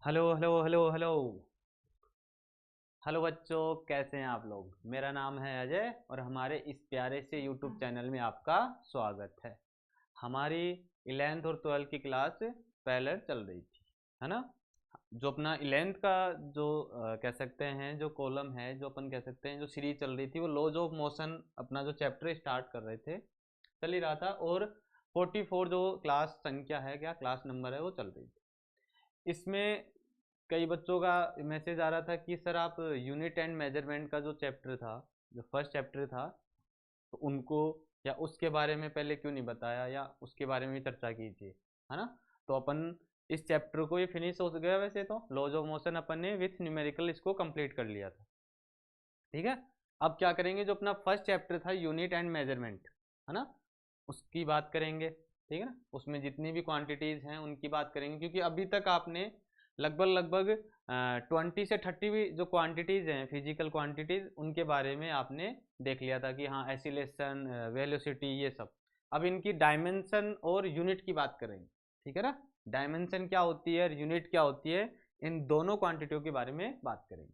Hello hello hello hello. Hello बच्चों, कैसे हैं आप लोग। मेरा नाम है अजय और हमारे इस प्यारे से यूट्यूब चैनल में आपका स्वागत है। हमारी 11th और 12th की क्लास पहले चल रही थी, है ना। जो अपना 11th का जो कह सकते हैं जो कॉलम है, जो अपन कह सकते हैं जो सीरीज चल रही थी, वो लॉज ऑफ मोशन अपना जो चैप्टर स्टार्ट कर रहे थे, चल ही रहा था। और 44 जो क्लास संख्या है, क्या क्लास नंबर है, वो चल रही थी। इसमें कई बच्चों का मैसेज आ रहा था कि सर आप यूनिट एंड मेजरमेंट का जो चैप्टर था, जो फर्स्ट चैप्टर था, तो उनको या उसके बारे में पहले क्यों नहीं बताया, या उसके बारे में भी चर्चा कीजिए, है ना। तो अपन इस चैप्टर को, ये फिनिश हो गया वैसे तो, लॉज ऑफ मोशन अपन ने विथ न्यूमेरिकल इसको कंप्लीट कर लिया था। ठीक है। अब क्या करेंगे, जो अपना फर्स्ट चैप्टर था यूनिट एंड मेजरमेंट, है ना, उसकी बात करेंगे। ठीक है ना, उसमें जितनी भी क्वांटिटीज़ हैं उनकी बात करेंगे, क्योंकि अभी तक आपने लगभग लगभग 20 से 30 भी जो क्वांटिटीज़ हैं, फिजिकल क्वांटिटीज़, उनके बारे में आपने देख लिया था कि हाँ एसिलेशन, वेलोसिटी, ये सब। अब इनकी डायमेंशन और यूनिट की बात करेंगे। ठीक है ना, डायमेंशन क्या होती है और यूनिट क्या होती है, इन दोनों क्वांटिटियों के बारे में बात करेंगे।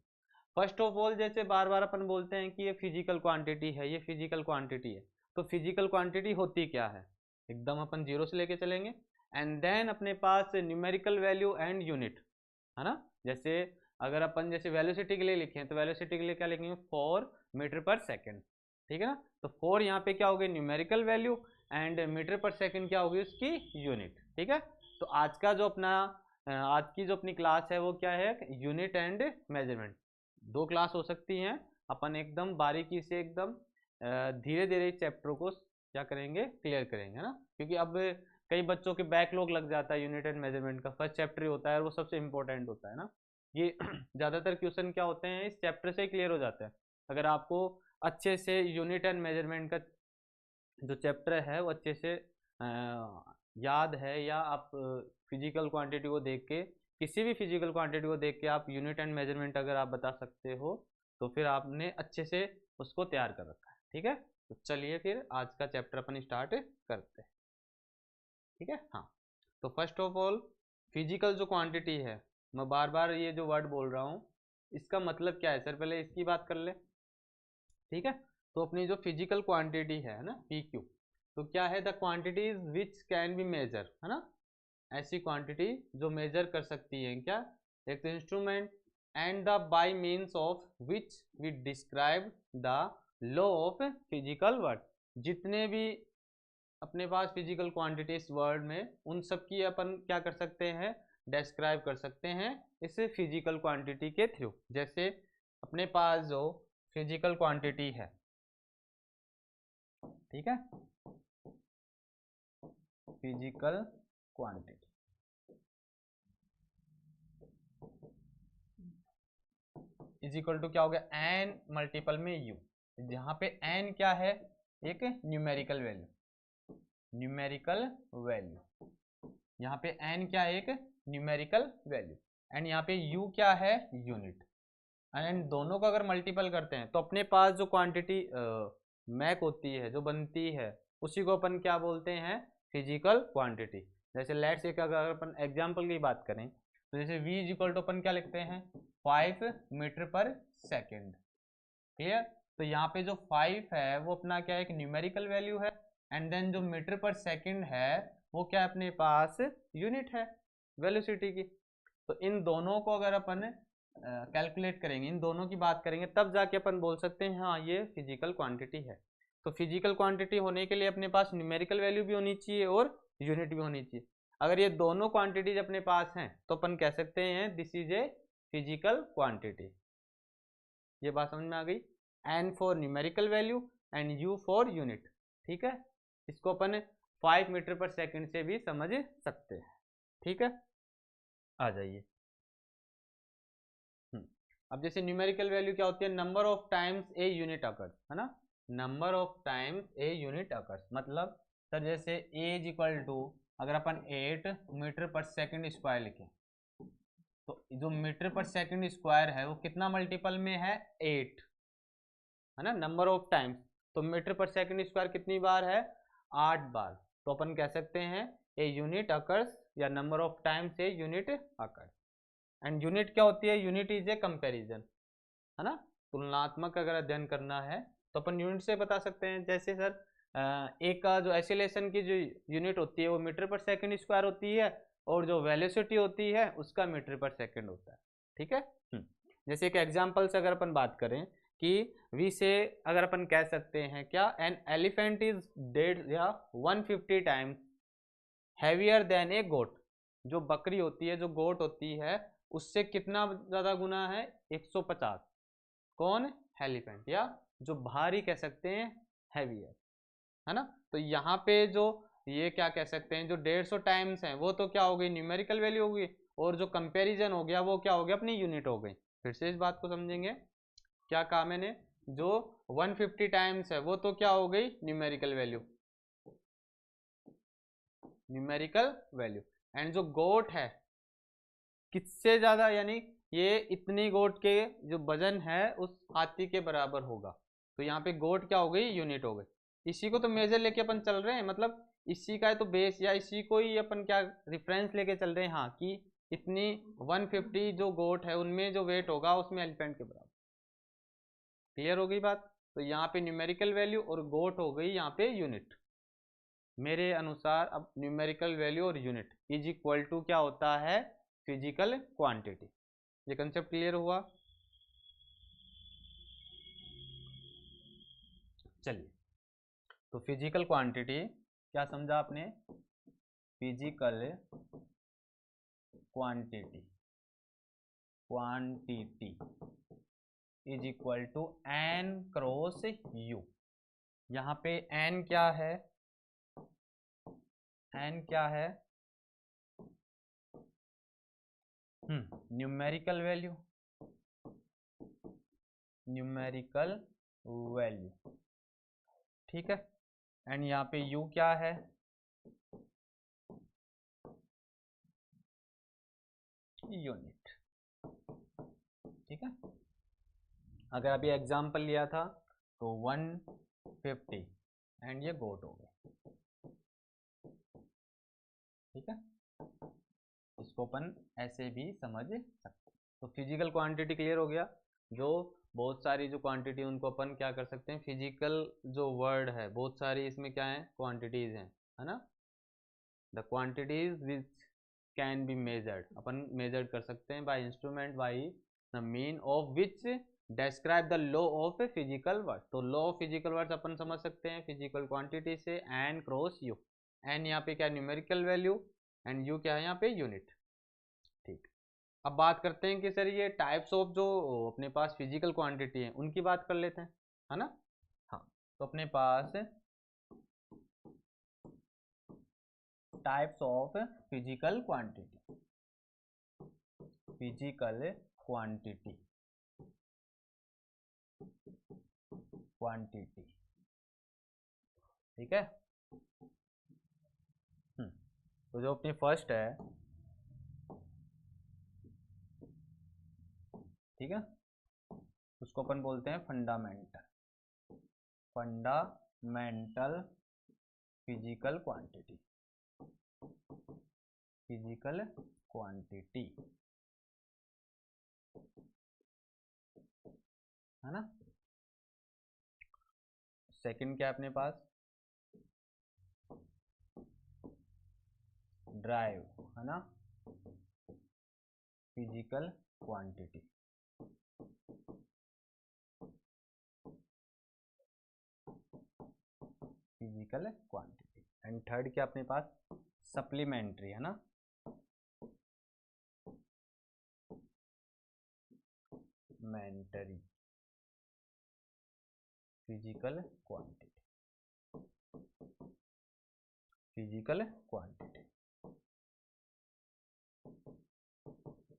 फर्स्ट ऑफ ऑल, जैसे बार बार अपन बोलते हैं कि ये फिजिकल क्वांटिटी है, ये फिजिकल क्वांटिटी है, तो फिजिकल क्वांटिटी होती क्या है, एकदम अपन जीरो से लेके चलेंगे। एंड देन अपने पास न्यूमेरिकल वैल्यू एंड यूनिट, है ना। जैसे अगर अपन जैसे वेलोसिटी के लिए लिखें, तो वेलोसिटी के लिए क्या लिखेंगे, 4 मीटर पर सेकेंड। ठीक है ना, तो 4 यहाँ पे क्या हो गई, न्यूमेरिकल वैल्यू, एंड मीटर पर सेकेंड क्या होगी, उसकी यूनिट। ठीक है। तो आज का जो अपना आज की जो अपनी क्लास है वो क्या है, यूनिट एंड मेजरमेंट। दो क्लास हो सकती हैं, अपन एकदम बारीकी से, एकदम धीरे धीरे इस चैप्टर को क्या करेंगे, क्लियर करेंगे, है ना। क्योंकि अब कई बच्चों के बैकलॉग लग जाता है, यूनिट एंड मेजरमेंट का फर्स्ट चैप्टर ही होता है और वो सबसे इंपॉर्टेंट होता है ना। ये ज़्यादातर क्वेश्चन क्या होते हैं, इस चैप्टर से ही क्लियर हो जाते हैं। अगर आपको अच्छे से यूनिट एंड मेजरमेंट का जो चैप्टर है वो अच्छे से याद है, या आप फिजिकल क्वांटिटी को देख के, किसी भी फिजिकल क्वांटिटी को देख के आप यूनिट एंड मेजरमेंट अगर आप बता सकते हो, तो फिर आपने अच्छे से उसको तैयार कर रखा है। ठीक है, तो चलिए फिर आज का चैप्टर अपन स्टार्ट करते हैं। ठीक है, हाँ। तो फर्स्ट ऑफ ऑल, फिजिकल जो क्वांटिटी है, मैं बार बार ये जो वर्ड बोल रहा हूँ, इसका मतलब क्या है सर, पहले इसकी बात कर ले। ठीक है। तो अपनी जो फिजिकल क्वांटिटी है ना, पी क्यू, तो क्या है, the quantities which can be measure, है ना। ऐसी क्वांटिटी जो मेजर कर सकती है क्या, एक तो instrument, and the by means of which we describe the law of physical word. जितने भी अपने पास फिजिकल क्वांटिटीज वर्ड में, उन सब की अपन क्या कर सकते हैं, डिस्क्राइब कर सकते हैं इस फिजिकल क्वांटिटी के थ्रू। जैसे अपने पास जो फिजिकल क्वांटिटी है, ठीक है, physical quantity is equal to क्या हो गया, एन मल्टीपल में यू। जहाँ पे एन क्या है, एक न्यूमेरिकल वैल्यू, न्यूमेरिकल वैल्यू। यहाँ पे एन क्या है, एक न्यूमेरिकल वैल्यू, एंड यहाँ पे यू क्या है, यूनिट। एंड दोनों को अगर मल्टीपल करते हैं, तो अपने पास जो क्वांटिटी मैक होती है, जो बनती है, उसी को अपन क्या बोलते हैं, फिजिकल क्वांटिटी। जैसे लेट्स से अगर अपन एग्जांपल की बात करें, तो जैसे v इज इक्वल टू अपन क्या लिखते हैं, 5 मीटर पर सेकेंड। क्लियर। तो यहाँ पे जो 5 है वो अपना क्या है, एक न्यूमेरिकल वैल्यू है, एंड देन जो मीटर पर सेकेंड है वो क्या है, अपने पास यूनिट है वेलोसिटी की। तो इन दोनों को अगर अपन कैलकुलेट करेंगे, इन दोनों की बात करेंगे, तब जाके अपन बोल सकते हैं हाँ ये फिजिकल क्वांटिटी है। तो फिजिकल क्वांटिटी होने के लिए अपने पास न्यूमेरिकल वैल्यू भी होनी चाहिए और यूनिट भी होनी चाहिए। अगर ये दोनों क्वांटिटीज अपने पास हैं, तो अपन कह सकते हैं this is a physical quantity. ये बात समझ में आ गई। N for numerical value and U for unit. ठीक है, इसको अपन 5 मीटर पर सेकेंड से भी समझ सकते हैं। ठीक है, आ जाइए। अब जैसे न्यूमेरिकल वैल्यू क्या होती है, number of times a unit occurs, है ना। Number of times a unit occurs मतलब, सर जैसे ए इज इक्वल टू, अगर अपन 8 मीटर पर सेकेंड स्क्वायर लिखें, तो जो मीटर पर सेकेंड स्क्वायर है वो कितना मल्टीपल में है, 8, है ना, नंबर ऑफ टाइम्स। तो मीटर पर सेकेंड स्क्वायर कितनी बार है, 8 बार। तो अपन कह सकते हैं ए यूनिट अकर्स, या number of times a unit occurs. And unit क्या होती है? यूनिट इज ए कंपैरिजन, है ना। तुलनात्मक अगर अध्ययन करना है तो अपन यूनिट से बता सकते हैं। जैसे सर एक का जो एसिलेशन की जो यूनिट होती है वो मीटर पर सेकंड स्क्वायर होती है, और जो वेलोसिटी होती है उसका मीटर पर सेकंड होता है। ठीक है। जैसे एक एग्जांपल से अगर अपन बात करें कि वी से अगर अपन कह सकते हैं क्या, एन एलिफेंट इज डेड या 150 टाइम्स हैवियर देन ए गोट। जो बकरी होती है, जो गोट होती है, उससे कितना ज्यादा गुना है? 150। कौन? एलिफेंट, या जो भारी कह सकते हैं हैवियर, है ना। तो यहाँ पे जो ये क्या कह सकते हैं, जो 150 टाइम्स है वो तो क्या हो गई? न्यूमेरिकल वैल्यू हो गई, और जो कंपैरिजन हो गया वो क्या हो गया? अपनी यूनिट हो गई। फिर से इस बात को समझेंगे, क्या कहा मैंने? जो 150 टाइम्स है वो तो क्या हो गई? Numerical value, numerical value. And जो गोट है किससे ज्यादा, यानी ये इतनी गोट के जो वजन है उस हाथी के बराबर होगा। तो यहाँ पे गोट क्या हो गई? यूनिट हो गई। इसी को तो मेजर लेके अपन चल रहे हैं, मतलब इसी का है तो बेस, या इसी को ही अपन क्या रेफरेंस लेके चल रहे हैं, हाँ, कि इतनी 150 जो गोट है उनमें जो वेट होगा उसमें एलिफेंट के बराबर। क्लियर हो गई बात। तो यहाँ पे न्यूमेरिकल वैल्यू और गोट हो गई यहाँ पे यूनिट। मेरे अनुसार अब न्यूमेरिकल वैल्यू और यूनिट इज इक्वल टू क्या होता है? Physical quantity. ये कंसेप्ट क्लियर हुआ? चलिए, तो फिजिकल क्वांटिटी क्या समझा आपने? Physical quantity, quantity is equal to N cross U. यहाँ पे एन क्या है? एन क्या है? न्यूमेरिकल वैल्यू, न्यूमेरिकल वैल्यू, ठीक है। एंड यहाँ पे यू क्या है? यूनिट, ठीक है। अगर अभी एग्जाम्पल लिया था तो 150 एंड ये गोट हो गया, ठीक है। इसको अपन ऐसे भी समझ सकते। तो फिजिकल क्वांटिटी क्लियर हो गया। जो बहुत सारी जो क्वांटिटी उनको अपन क्या कर सकते हैं? फिजिकल जो वर्ड है बहुत सारी इसमें क्या है? क्वांटिटीज हैं, है ना। The quantities which can be measured, अपन मेजर्ड कर सकते हैं by instrument, by the mean of which describe the law of a physical word. तो लॉ ऑफ फिजिकल वर्ड्स अपन समझ सकते हैं फिजिकल क्वांटिटी से, एन क्रॉस यू। एन यहाँ पे क्या? न्यूमेरिकल वैल्यू, एंड यू क्या है यहाँ पे? यूनिट। ठीक। अब बात करते हैं कि सर ये टाइप्स ऑफ जो अपने पास फिजिकल क्वांटिटी है उनकी बात कर लेते हैं, है ना। हाँ, तो अपने पास types of physical quantity, physical quantity, quantity, ठीक है। तो जो अपनी फर्स्ट है, ठीक है, उसको अपन बोलते हैं fundamental, fundamental physical quantity, physical quantity, है ना। सेकंड क्या है अपने पास? ड्राइव, है ना, physical quantity. Physical quantity. And third क्या अपने पास? सप्लीमेंट्री, है ना, मेंटरी फिजिकल क्वांटिटी, फिजिकल क्वांटिटी,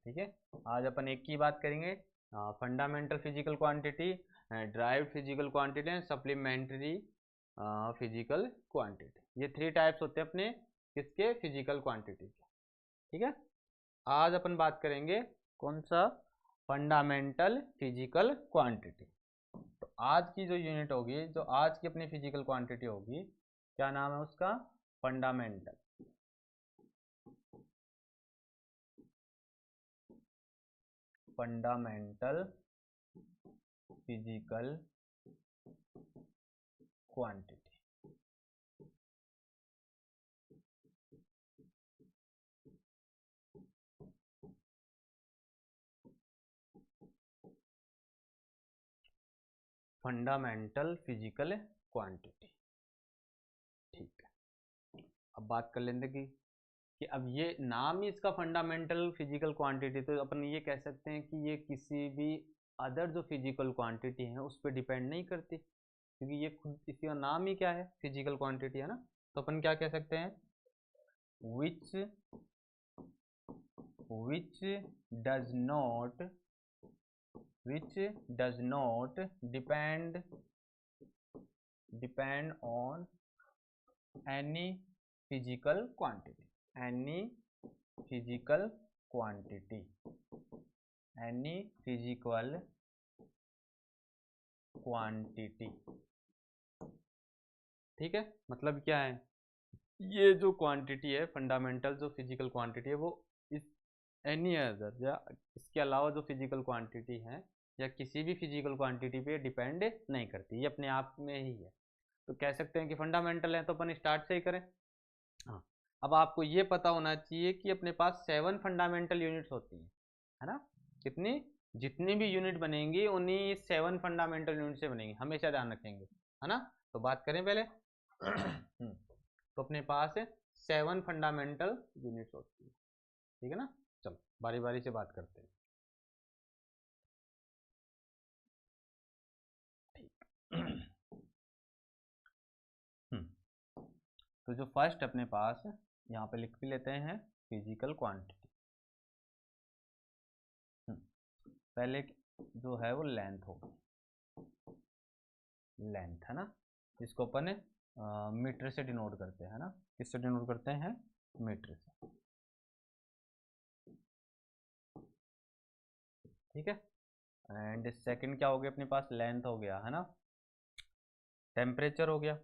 ठीक है। आज अपन एक की बात करेंगे, fundamental physical quantity, drive physical quantity and supplementary physical quantity. ये थ्री टाइप्स होते हैं अपने किसके? फिजिकल क्वांटिटी के, ठीक है। आज अपन बात करेंगे कौन सा? Fundamental physical quantity. तो आज की जो यूनिट होगी, जो आज की अपनी फिजिकल क्वांटिटी होगी, क्या नाम है उसका? Fundamental, fundamental physical quantity. Fundamental physical quantity. ठीक है, अब बात कर लेते कि अब ये नाम ही इसका फंडामेंटल फिजिकल क्वांटिटी, तो अपन ये कह सकते हैं कि ये किसी भी अदर जो फिजिकल क्वांटिटी है उस पर डिपेंड नहीं करती, क्योंकि ये खुद इसका नाम ही क्या है, फिजिकल क्वांटिटी है ना। तो अपन क्या कह सकते हैं, which does not depend on any physical quantity, any physical quantity. ठीक है, मतलब क्या है, ये जो क्वांटिटी है फंडामेंटल जो फिजिकल क्वांटिटी है वो इस एनी अदर या इसके अलावा जो फिजिकल क्वांटिटी है या किसी भी फिजिकल क्वांटिटी पे डिपेंड नहीं करती, ये अपने आप में ही है। तो कह सकते हैं कि फंडामेंटल है, तो अपन स्टार्ट से ही करें। हाँ, अब आपको ये पता होना चाहिए कि अपने पास 7 फंडामेंटल यूनिट्स होती हैं, है ना। कितनी, जितनी भी यूनिट बनेंगी उन्हीं 7 फंडामेंटल यूनिट से बनेंगी, हमेशा ध्यान रखेंगे, है ना। तो बात करें पहले तो अपने पास 7 फंडामेंटल यूनिट्स होती है, ठीक है ना। चलो बारी बारी से बात करते हैं। तो जो फर्स्ट अपने पास यहाँ पे लिख भी लेते हैं फिजिकल क्वांटिटी। पहले जो है वो लेंथ होगी, लेंथ है ना, जिसको अपन मीटर से डिनोट करते हैं ना। किससे डिनोट करते हैं, मीटर से, ठीक है। एंड सेकंड क्या हो गया अपने पास, लेंथ हो गया, है ना। टेम्परेचर हो गया,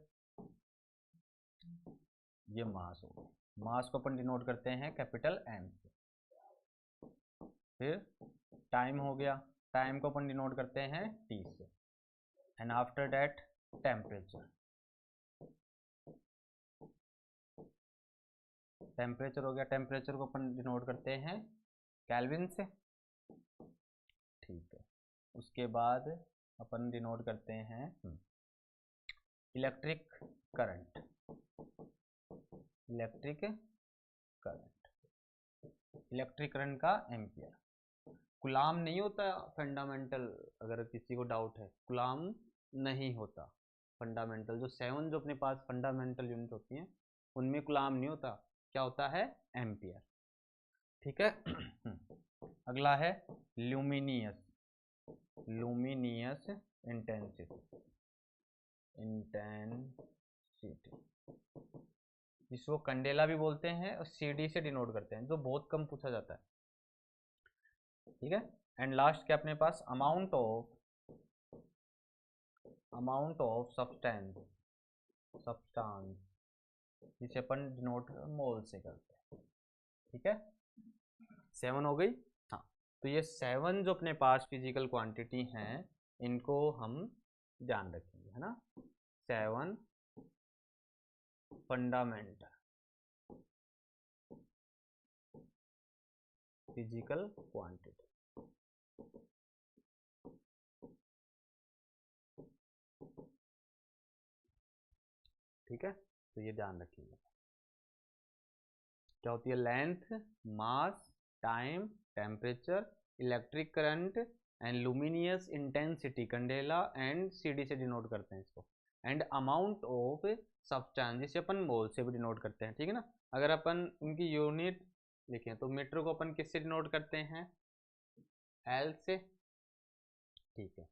ये मास हो गया, मास को अपन डिनोट करते हैं कैपिटल एम से। फिर टाइम हो गया, टाइम को अपन डिनोट करते हैं टी से। And after that temperature, temperature हो गया, टेम्परेचर को अपन डिनोट करते हैं केल्विन से, ठीक है। उसके बाद अपन डिनोट करते हैं इलेक्ट्रिक करंट, इलेक्ट्रिक करंट का एम्पियर। गुलाम नहीं होता फंडामेंटल, अगर किसी को डाउट है, गुलाम नहीं होता फंडामेंटल। जो 7 जो अपने पास फंडामेंटल यूनिट होती हैं उनमें गुलाम नहीं होता, क्या होता है, एम्पियर, ठीक है। अगला है ल्यूमिनियस, लुमिनियस इंटेंसिटी, जिसको कंडेला भी बोलते हैं और सीडी से डिनोट करते हैं, जो बहुत कम पूछा जाता है, ठीक है। एंड लास्ट क्या अपने पास, अमाउंट ऑफ सब्सटेंस, जिसे अपन डिनोट मोल से करते हैं, ठीक है। 7 हो गई। हाँ, तो ये 7 जो अपने पास फिजिकल क्वांटिटी हैं इनको हम ध्यान रखेंगे, है ना। 7 फंडामेंटल फिजिकल क्वांटिटी, ठीक है। तो ये ध्यान रखिएगा, क्या होती है, length, mass, time, temperature, electric current and luminous intensity, Kandela and CD से डिनोट करते हैं इसको। एंड अमाउंट ऑफ सब्सटेंस, जिसे अपन मोल से भी डिनोट करते हैं, ठीक है ना। अगर अपन उनकी यूनिट लिखें तो मीटर को अपन किससे डिनोट करते हैं, एल से, ठीक है।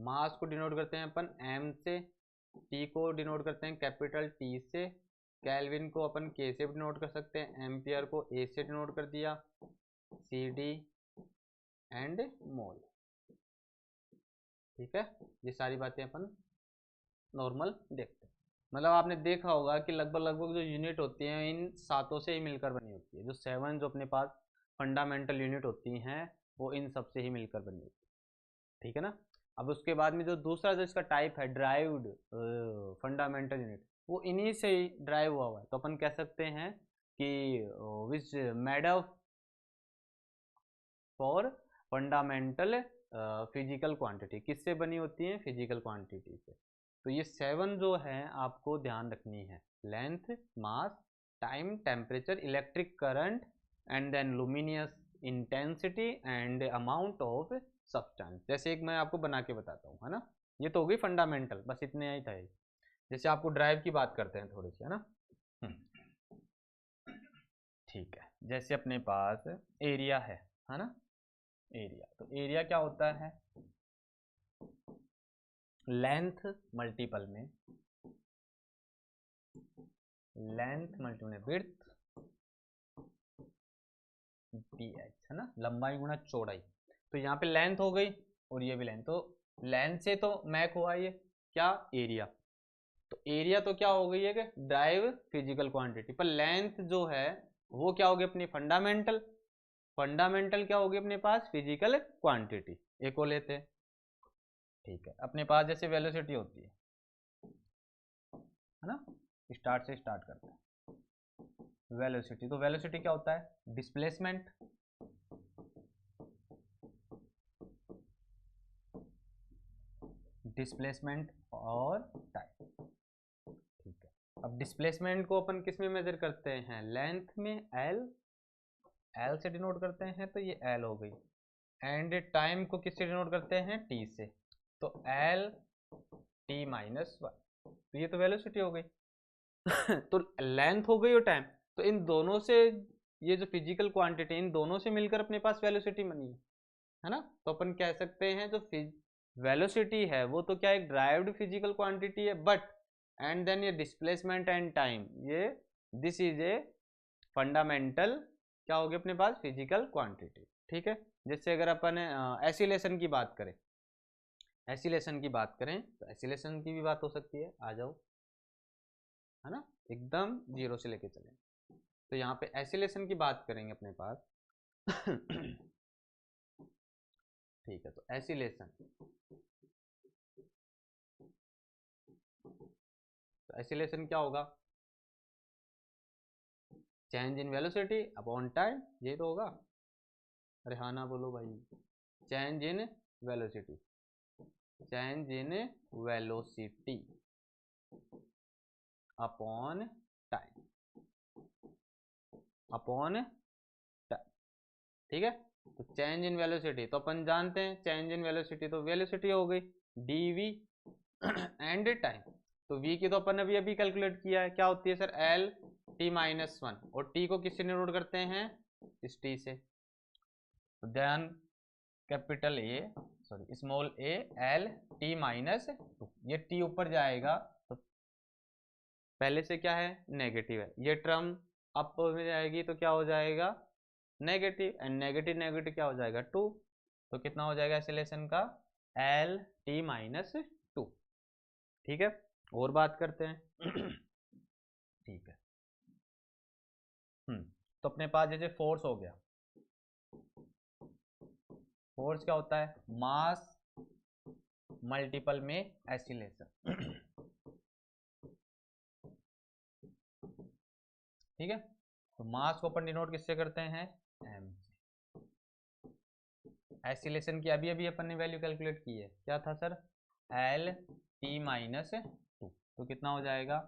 मास को डिनोट करते हैं अपन एम से, टी को डिनोट करते हैं कैपिटल टी से, केल्विन को अपन के से डिनोट कर सकते हैं, एम्पियर को ए से डिनोट कर दिया, सी डी एंड मोल, ठीक है। ये सारी बातें अपन नॉर्मल देखते हैं। मतलब आपने देखा होगा कि लगभग जो यूनिट होती हैं इन सातों से ही मिलकर बनी होती है। जो 7 जो अपने पास फंडामेंटल यूनिट होती हैं वो इन सब से ही मिलकर बनी होती है, ठीक है ना। अब उसके बाद में जो दूसरा जो इसका टाइप है ड्राइव्ड फंडामेंटल यूनिट, वो इन्हीं से ही ड्राइव हुआ है। तो अपन कह सकते हैं कि which made of for fundamental physical quantity, किससे बनी होती है, फिजिकल क्वांटिटी से। तो ये 7 जो है आपको ध्यान रखनी है, length, mass, time, temperature, electric current and then luminous intensity and amount of substance. जैसे एक मैं आपको बना के बताता हूँ, है ना। ये तो हो गई फंडामेंटल, बस इतने ही था ये। जैसे आपको ड्राइव की बात करते हैं थोड़ी सी, है ना। ठीक है, जैसे अपने पास एरिया है ना। एरिया, तो एरिया क्या होता है, लेंथ मल्टीपल में विड्थ ph, है ना, लंबाई गुणा चौड़ाई। तो यहाँ पे लेंथ हो गई और ये भी लेंथ, तो लेंथ से तो मैक हुआ ये क्या, एरिया। तो एरिया तो क्या हो गई है कि ड्राइव फिजिकल क्वांटिटी, पर लेंथ जो है वो क्या होगी अपनी फंडामेंटल, क्या होगी अपने पास फिजिकल क्वांटिटी। एक और लेते हैं, ठीक है। अपने पास जैसे वेलोसिटी होती है ना, स्टार्ट से स्टार्ट करते हैं वेलोसिटी। तो वेलोसिटी क्या होता है, डिस्प्लेसमेंट, और टाइम, ठीक है। अब डिस्प्लेसमेंट को अपन किस में मेजर करते हैं, लेंथ में, एल से डिनोट करते हैं, तो ये एल हो गई। एंड टाइम को किससे डिनोट करते हैं, टी से, तो एल टी माइनस 1। तो ये तो वेलोसिटी हो गई तो लेंथ हो गई और टाइम, तो इन दोनों से, ये जो फिजिकल क्वांटिटी, इन दोनों से मिलकर अपने पास वेलोसिटी बनी है ना। तो अपन कह सकते हैं जो वेलोसिटी है वो तो क्या एक ड्राइव्ड फिजिकल क्वांटिटी है, बट एंड देन ये डिस्प्लेसमेंट एंड टाइम, ये दिस इज ए फंडामेंटल क्या होगी अपने पास, फिजिकल क्वांटिटी, ठीक है। जैसे अगर अपन एसिलेशन की बात करें, तो एसिलेशन की भी बात हो सकती है, आ जाओ, है ना, एकदम जीरो से लेके चले। तो यहाँ पे एसिलेशन की बात करेंगे अपने पास ठीक है। तो एसिलेशन, क्या होगा, change in velocity upon time, ये तो होगा। अरे हाँ ना बोलो भाई, change in velocity, upon time, ठीक है। तो चेंज इन वेलोसिटी तो अपन जानते हैं, चेंज इन वेलोसिटी तो वेलोसिटी हो गई dv एंड टाइम। तो v की तो अपन अभी अभी कैलकुलेट किया है, क्या होती है सर, एल टी माइनस 1, और t को किससे डिनोट करते हैं, इस t से। तो ध्यान, capital A sorry small A L T minus 2, ये t ऊपर जाएगा तो पहले से क्या है, नेगेटिव है, ये टर्म अप में जाएगी तो क्या हो जाएगा, नेगेटिव, एंड नेगेटिव नेगेटिव क्या हो जाएगा, 2। तो कितना हो जाएगा एसिलेशन का, एल टी माइनस 2, ठीक है। और बात करते हैं ठीक है। तो अपने पास जैसे फोर्स हो गया, फोर्स क्या होता है, मास मल्टीपल में एसिलेशन ठीक है। तो मास को अपन डिनोट किससे करते हैं, एम से। एसिलेशन की अभी अभी अपन ने वैल्यू कैलकुलेट की है, क्या था सर, एल टी माइनस 2, तो कितना हो जाएगा,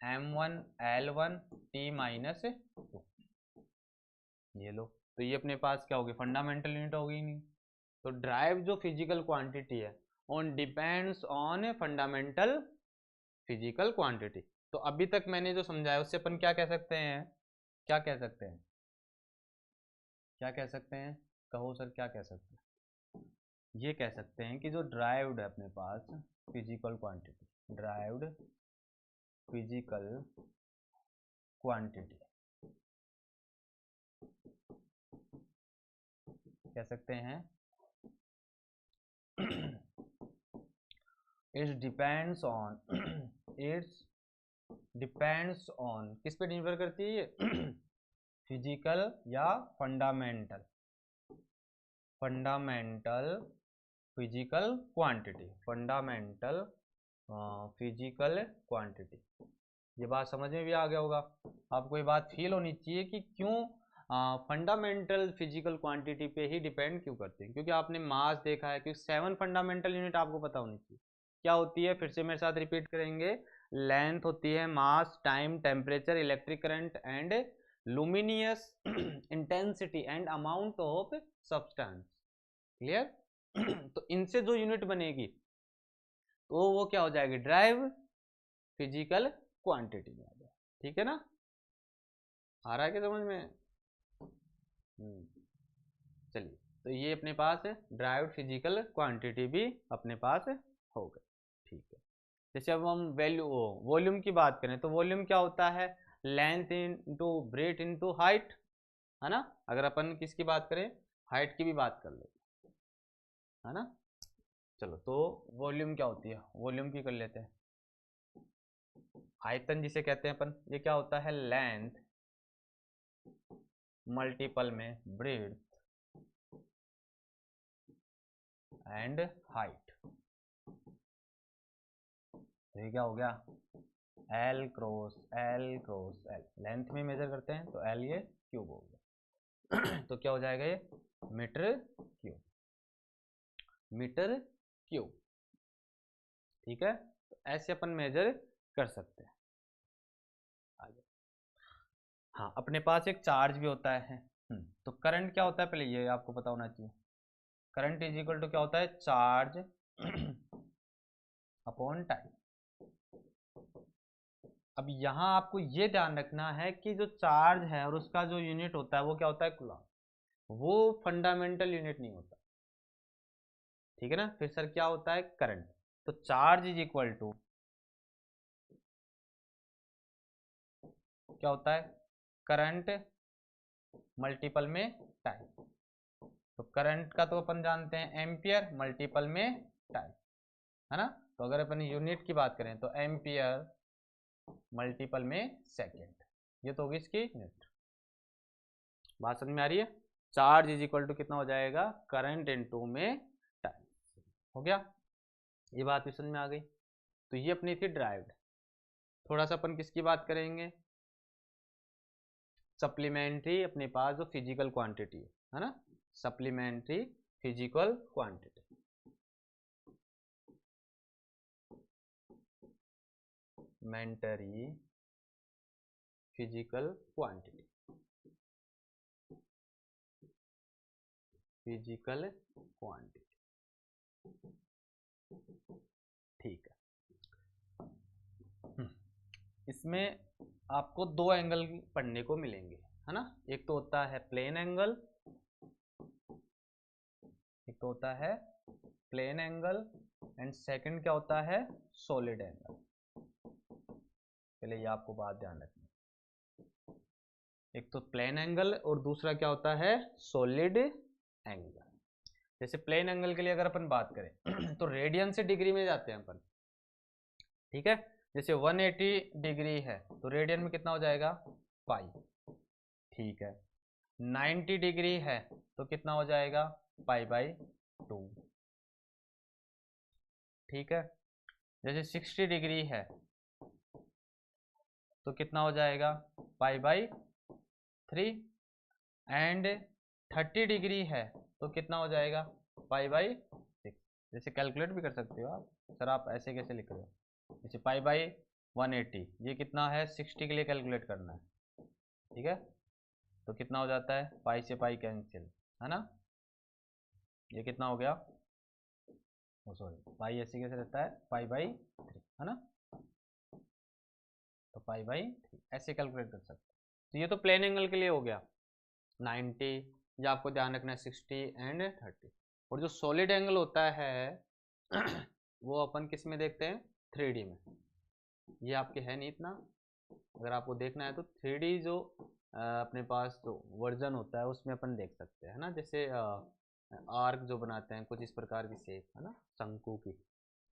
m1 l1 t माइनस 2, ये लो। तो ये अपने पास क्या होगी, फंडामेंटल यूनिट होगी नहीं। तो ड्राइव जो फिजिकल क्वांटिटी है on depends on fundamental physical quantity. तो अभी तक मैंने जो समझाया उससे अपन क्या कह सकते हैं, क्या कह सकते हैं, कहो सर, क्या कह सकते हैं, ये कह सकते हैं कि जो ड्राइव्ड है अपने पास फिजिकल क्वांटिटी, कह सकते हैं इट्स डिपेंड्स ऑन किस पे निर्भर करती है ये फिजिकल या fundamental, fundamental physical quantity, fundamental physical quantity. ये बात समझ में भी आ गया होगा, आपको ये बात फील होनी चाहिए कि क्यों फंडामेंटल फिजिकल क्वांटिटी पे ही डिपेंड क्यों करते हैं, क्योंकि आपने मास देखा है, क्योंकि 7 फंडामेंटल यूनिट आपको पता होनी चाहिए। क्या होती है, फिर से मेरे साथ रिपीट करेंगे। लेंथ होती है mass, time, temperature, electric current and luminous intensity and amount of substance. Clear? तो इनसे जो यूनिट बनेगी तो वो क्या हो जाएगी, ड्राइव फिजिकल क्वांटिटी में आ जाए। ठीक है ना, आ रहा है क्या समझ में? चलिए, तो ये अपने पास है ड्राइव्ड फिजिकल क्वांटिटी भी अपने पास हो गई। ठीक है, जैसे अब हम वॉल्यूम की बात करें तो वॉल्यूम क्या होता है, length into breadth into height, है ना। अगर अपन किसकी बात करें, हाइट की भी बात कर लेते है ना। चलो, तो वॉल्यूम क्या होती है, वॉल्यूम की कर लेते हैं। आयतन जिसे कहते हैं अपन, ये क्या होता है, लेंथ मल्टीपल में ब्रेथ एंड हाइट। तो ये क्या हो गया, L cross L cross L, length में मेजर करते हैं तो एल ये क्यूब हो गया। तो क्या हो जाएगा ये, मीटर क्यूब, मीटर क्यूब। ठीक है, तो ऐसे अपन मेजर कर सकते हैं। आगे, हाँ, अपने पास एक चार्ज भी होता है। तो करंट क्या होता है, पहले ये आपको पता होना चाहिए। करंट इज इक्वल टू क्या होता है, चार्ज अपॉन टाइम। अब यहाँ आपको ये ध्यान रखना है कि जो चार्ज है और उसका जो यूनिट होता है वो क्या होता है, कूलम। वो फंडामेंटल यूनिट नहीं होता। ठीक है ना, फिर सर क्या होता है, करंट। तो चार्ज इज इक्वल टू क्या होता है, करंट मल्टीपल में टाइम। तो करंट का तो अपन जानते हैं एम्पियर, मल्टीपल में टाइम, है ना। तो अगर अपन यूनिट की बात करें तो एम्पियर मल्टीपल में सेकेंड, ये तो होगी इसकी यूनिट। बात समझ में आ रही है। चार्ज इज इक्वल टू कितना हो जाएगा, करंट इनटू में टाइम। हो गया, ये बात भी समझ में आ गई। तो ये अपनी थी ड्राइव्ड। थोड़ा सा अपन किसकी बात करेंगे, सप्लीमेंट्री, अपने पास जो फिजिकल क्वांटिटी है ना, सप्लीमेंट्री फिजिकल क्वांटिटी। मेंटरी फिजिकल क्वांटिटी, फिजिकल क्वांटिटी। ठीक है, इसमें आपको दो एंगल पढ़ने को मिलेंगे, है ना। एक तो होता है प्लेन एंगल, एक तो होता है प्लेन एंगल एंड सेकंड क्या होता है, सॉलिड एंगल। पहले ये आपको बात ध्यान रखनी, एक तो प्लेन एंगल और दूसरा क्या होता है, सॉलिड एंगल। जैसे प्लेन एंगल के लिए अगर अपन बात करें तो रेडियन से डिग्री में जाते हैं अपन। ठीक है, जैसे 180 डिग्री है तो रेडियन में कितना हो जाएगा, पाई। ठीक है, 90 डिग्री है तो कितना हो जाएगा, पाई बाई 2। ठीक है, जैसे 60 डिग्री है तो कितना हो जाएगा, पाई बाई 3। एंड 30 डिग्री है तो कितना हो जाएगा, पाई बाई 6। जैसे कैलकुलेट भी कर सकते हो आप, सर आप ऐसे कैसे लिख रहे हो, जैसे पाई बाई 180, ये कितना है, 60 के लिए कैलकुलेट करना है। ठीक है, तो कितना हो जाता है, पाई से पाई कैंसिल, है ना। ये कितना हो गया, ओ सॉरी, पाई ऐसे कैसे रहता है, पाई बाई 3, है ना। तो पाई बाई 3 ऐसे कैलकुलेट कर सकते हैं। तो ये तो प्लेन एंगल के लिए हो गया 90, या आपको ध्यान रखना है 60 एंड 30। और जो सॉलिड एंगल होता है वो अपन किस में देखते हैं, 3D में। ये आपके है नहीं इतना, अगर आपको देखना है तो 3D जो अपने पास जो वर्जन होता है उसमें अपन देख सकते हैं, है ना। जैसे आर्क जो बनाते हैं कुछ इस प्रकार की शेप, है ना, शंकु की,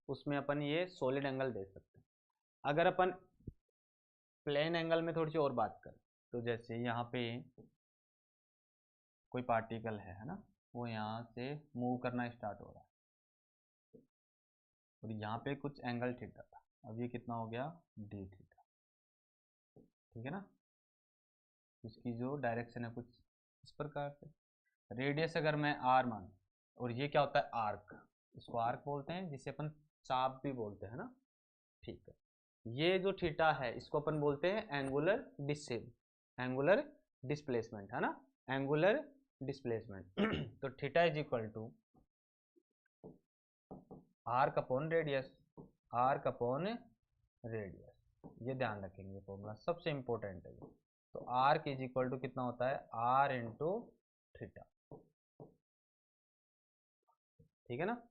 उसमें अपन ये सॉलिड एंगल देख सकते हैं। अगर अपन प्लेन एंगल में थोड़ी सी और बात करें तो जैसे यहाँ पे कोई पार्टिकल है ना, वो यहाँ से मूव करना स्टार्ट हो रहा है, और यहाँ पे कुछ एंगल थीटा था, अब ये कितना हो गया डी थीटा, ठीक है ना। इसकी जो डायरेक्शन है कुछ इस प्रकार से। रेडियस अगर मैं आर मान, और ये क्या होता है आर्क, इसको आर्क बोलते हैं, जिसे अपन चाप भी बोलते हैं ना, ठीक है। ये जो थीटा है इसको अपन बोलते हैं एंगुलर डिस्प्लेसमेंट, है ना, एंगुलर डिस्प्लेसमेंट। तो theta is equal to arc upon radius, arc upon radius, ये ध्यान रखेंगे, फॉर्मूला सबसे इंपॉर्टेंट है ये। तो आर्क इज इक्वल टू कितना होता है आर इंटू थीटा, ठीक है ना।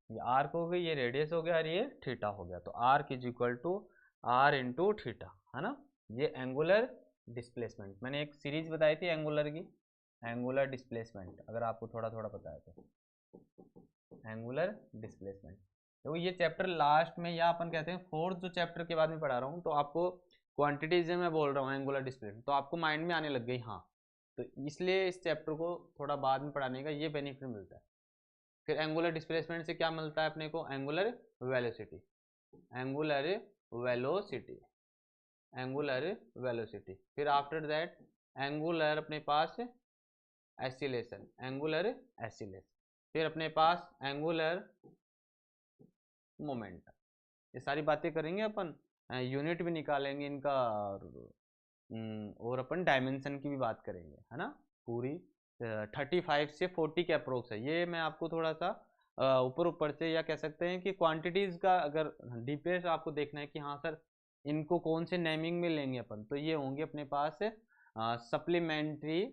ये आर्क हो गई, ये रेडियस हो गया और ये थीटा हो गया। तो arc is equal to R into theta, है ना। ये एंगुलर डिस्प्लेसमेंट, मैंने एक सीरीज बताई थी एंगुलर की, एंगुलर डिस्प्लेसमेंट, अगर आपको थोड़ा थोड़ा पता है तो एंगुलर डिस्प्लेसमेंट। तो ये चैप्टर लास्ट में, या अपन कहते हैं फोर्थ जो चैप्टर के बाद में पढ़ा रहा हूँ, तो आपको क्वांटिटीज में बोल रहा हूँ एंगुलर डिस्प्लेसमेंट, तो आपको माइंड में आने लग गई, हाँ। तो इसलिए इस चैप्टर को थोड़ा बाद में पढ़ाने का ये बेनिफिट मिलता है। फिर एंगुलर डिस्प्लेसमेंट से क्या मिलता है अपने को, angular velocity, angular velocity, angular velocity. फिर आफ्टर दैट एंगुलर अपने पास एसिलेशन, एंगुलर एसिलेशन। फिर अपने पास एंगुलर मोमेंटम। ये सारी बातें करेंगे अपन, यूनिट भी निकालेंगे इनका, और अपन डायमेंशन की भी बात करेंगे, है ना। पूरी 35 से 40 के अप्रोक्स है ये। मैं आपको थोड़ा सा ऊपर ऊपर से, या कह सकते हैं कि क्वांटिटीज़ का अगर डिटेल्स आपको देखना है कि हाँ सर इनको कौन से नेमिंग में लेंगे अपन, तो ये होंगे अपने पास सप्लीमेंट्री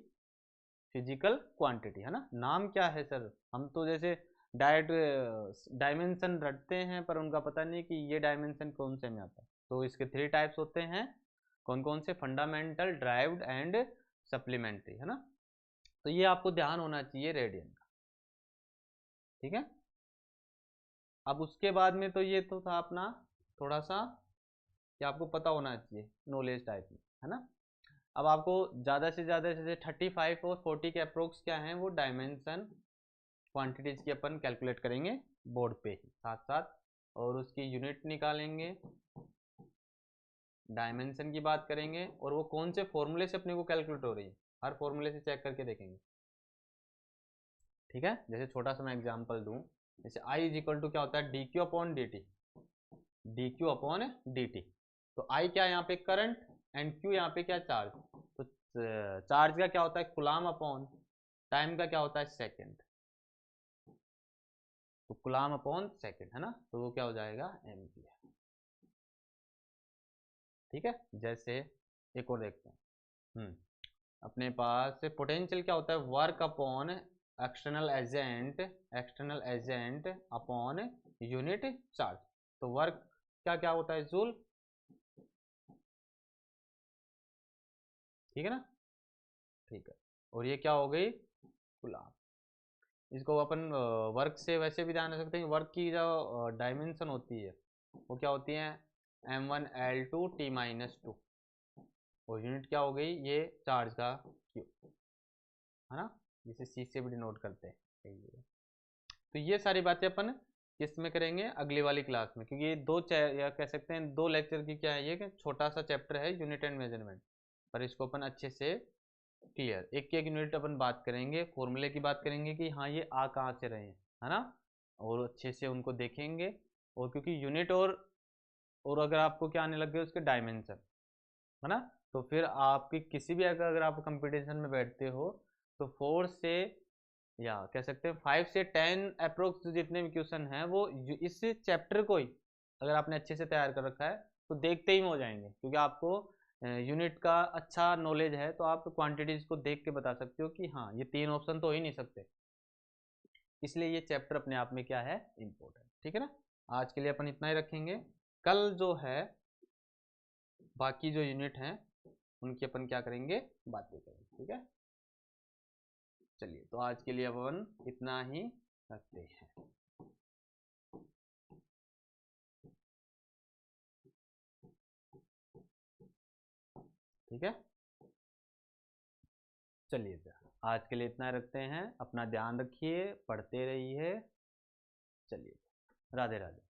फिजिकल क्वांटिटी, है ना। नाम क्या है सर, हम तो जैसे डायमेंशन रटते हैं, पर उनका पता नहीं कि ये डायमेंशन कौन से में आता है। तो इसके 3 टाइप्स होते हैं, कौन कौन से, फंडामेंटल, ड्राइव्ड एंड सप्लीमेंट्री, है ना। तो ये आपको ध्यान होना चाहिए रेडियन का, ठीक है। अब उसके बाद में तो ये तो था अपना थोड़ा सा कि आपको पता होना चाहिए नॉलेज टाइप में, है ना। अब आपको ज़्यादा से ज़्यादा जैसे 35 और 40 के अप्रोक्स क्या हैं, वो डायमेंशन क्वांटिटीज़ की अपन कैलकुलेट करेंगे बोर्ड पे ही साथ साथ, और उसकी यूनिट निकालेंगे, डायमेंशन की बात करेंगे, और वो कौन से फॉर्मूले से अपने को कैलकुलेट हो रही है, हर फॉर्मूले से चेक करके देखेंगे, ठीक है। जैसे छोटा सा मैं एग्जांपल दूं, जैसे I इज इक्वल टू क्या होता है D Q upon D T, D Q upon D T. तो I क्या है यहाँ पे करंट, एंड Q यहाँ पे क्या चार्ज। तो चार्ज का क्या होता है कूलाम अपॉन टाइम का क्या होता है सेकेंड, तो कूलाम अपॉन सेकेंड, है ना। तो वो क्या हो जाएगा एम्पियर, ठीक है। जैसे एक और देखते हैं, अपने पास पोटेंशियल क्या होता है work upon external agent upon unit charge. तो वर्क क्या क्या होता है जूल, ठीक है ना, ठीक है। और ये क्या हो गई कूलाम। इसको अपन वर्क से वैसे भी ध्यान रख सकते हैं, वर्क की जो डायमेंशन होती है वो क्या होती है m1L2T-2, और यूनिट क्या हो गई ये चार्ज का Q, है ना, जिसे C से भी डिनोट करते हैं। तो ये सारी बातें अपन किस में करेंगे अगली वाली क्लास में, क्योंकि ये या कह सकते हैं 2 लेक्चर की क्या है, ये कि छोटा सा चैप्टर है यूनिट एंड मेजरमेंट, पर इसको अपन अच्छे से क्लियर एक एक यूनिट अपन बात करेंगे, फॉर्मूले की बात करेंगे कि हाँ ये आ कहाँ से रहे हैं, है ना, और अच्छे से उनको देखेंगे। और क्योंकि यूनिट और अगर आपको क्या आने लग गए उसके डायमेंशन, है ना, तो फिर आपकी किसी भी अगर आप कंपटीशन में बैठते हो तो 4 से, या कह सकते हैं 5 से 10 अप्रोक्स जितने भी क्वेश्चन हैं वो इस चैप्टर को ही अगर आपने अच्छे से तैयार कर रखा है तो देखते ही में हो जाएंगे, क्योंकि आपको यूनिट का अच्छा नॉलेज है, तो आप क्वांटिटीज को देख के बता सकते हो कि हाँ ये 3 ऑप्शन तो हो ही नहीं सकते। इसलिए ये चैप्टर अपने आप में क्या है इम्पोर्टेंट, ठीक है ना। आज के लिए अपन इतना ही रखेंगे, कल जो है बाकी जो यूनिट हैं उनकी अपन क्या करेंगे बातें करेंगे, ठीक है। चलिए तो आज के लिए अपन इतना ही रखते हैं। ठीक है, चलिए। आज के लिए इतना रखते हैं। अपना ध्यान रखिए, पढ़ते रहिए। चलिए, राधे राधे।